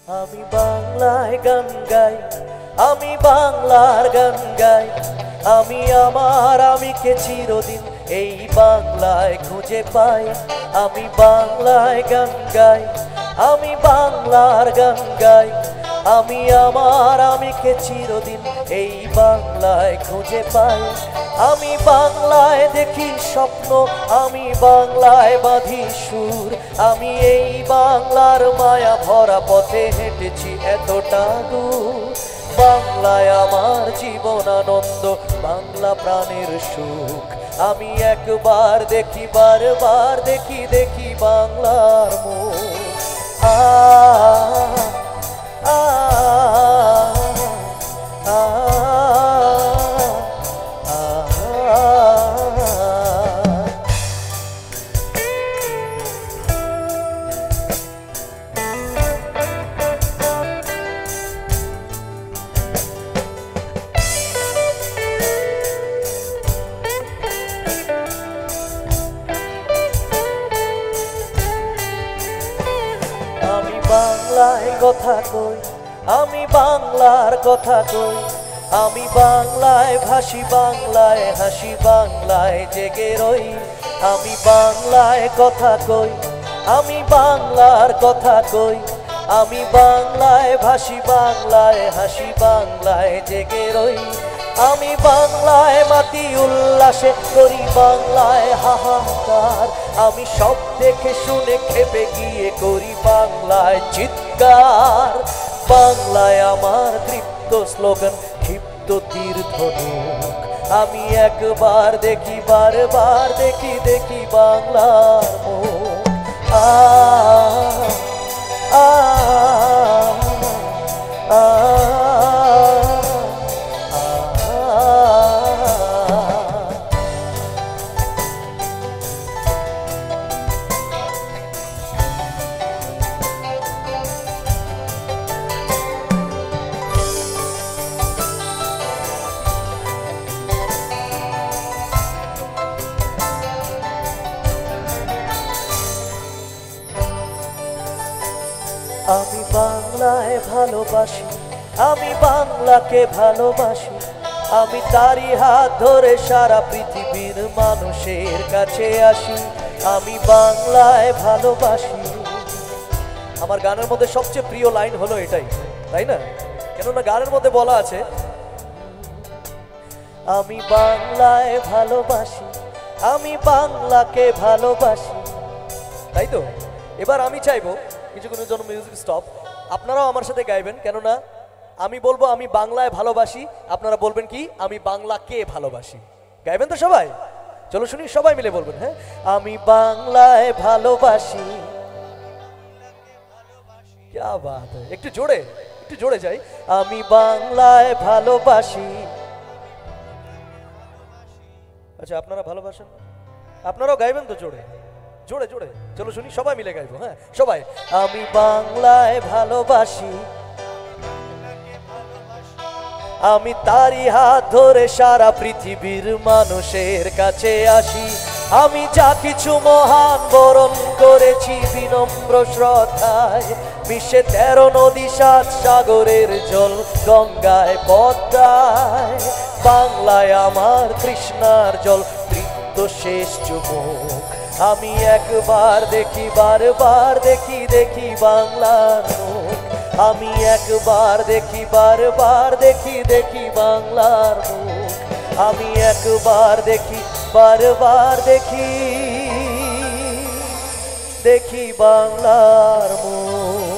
আমি বাংলায় গান গাই, আমি বাংলার গান গাই, আমি আমার আমিকে চিরদিন এই বাংলায় খুঁজে পাই। আমি বাংলায় গান গাই, আমি বাংলার গান গাই, আমি আমার আমিকে চিরদিন এই বাংলায় খুঁজে পাই। আমি বাংলায় দেখি স্বপ্ন, আমি বাংলায় বাঁধি সুর, আমি এই বাংলার মায়া ভরা পথে হেঁটেছি এতটা দূর। বাংলায় আমার জীবন আনন্দ, বাংলা প্রাণের সুখ। আমি একবার দেখি, বারবার দেখি, দেখি বাংলার মুখ। আ আ আ আমি বাংলায় কথা কই, আমি বাংলার কথা কই, আমি বাংলায় ভাসি, বাংলায় হাসি, বাংলায় জেগে রই। আমি বাংলায় কথা কই, আমি বাংলার কথা কই, আমি বাংলায় ভাসি, বাংলায় হাসি, বাংলায় জেগে রই। আমি বাংলায় মাতি উল্লাসে করি, বাংলায় হাহাকার, আমি সব দেখে শুনে খেপে গিয়ে করি বাংলায় চিৎকার। বাংলায় আমার তৃপ্ত স্লোগান, ক্ষিপ্ত তীর ধনুক। আমি একবার দেখি, বারবার দেখি, দেখি বাংলার মুখ। আ আ আ আমি বাংলায় ভালোবাসি, আমি বাংলাকে ভালোবাসি, আমি তারই হাত ধরে সারা পৃথিবীর মানুষের কাছে আসি। আমি বাংলায় ভালোবাসি। আমার গানের মধ্যে সবচেয়ে প্রিয় লাইন হলো এটাই, তাই না? কেননা গানের মধ্যে বলা আছে আমি বাংলায় ভালোবাসি, আমি বাংলাকে ভালোবাসি, তাই তো? এবার আমি চাইবো কিছুক্ষণের জন্য মিউজিক স্টপ, আপনারাও আমার সাথে গাইবেন। কেননা আমি বলবো আমি বাংলায় ভালোবাসি, আপনারা বলবেন কি আমি বাংলাকে ভালোবাসি। গাইবেন তো সবাই? চলো শুনি, সবাই মিলে বলবেন। হ্যাঁ, আমি বাংলায় ভালোবাসি। क्या बात है, একটু জোরে যাই। আমি বাংলায় ভালোবাসি। আচ্ছা, আপনারা ভালোবাসেন, আপনারাও গাইবেন তো জোরে জোরে জোরে। চলো শুনি, সবাই মিলে গাইবো। হ্যাঁ সবাই। আমি বাংলায় ভালোবাসি, আমি তারই হাত ধরে সারা পৃথিবীর মানুষের কাছে আসি। আমি যা কিছু মহান বরণ করেছি বিনম্র শ্রদ্ধায়, মিশে 13 নদী 7 সাগরের জল, গঙ্গায় পদ্মায়। বাংলায় আমার তৃষ্ণার জল, তৃপ্ত শেষ চুমুক। আমি একবার দেখি, বারবার দেখি, দেখি বাংলার মুখ। আমি একবার দেখি, বারবার দেখি, দেখি বাংলার মুখ। আমি একবার দেখি, বারবার দেখি, দেখি বাংলার মুখ।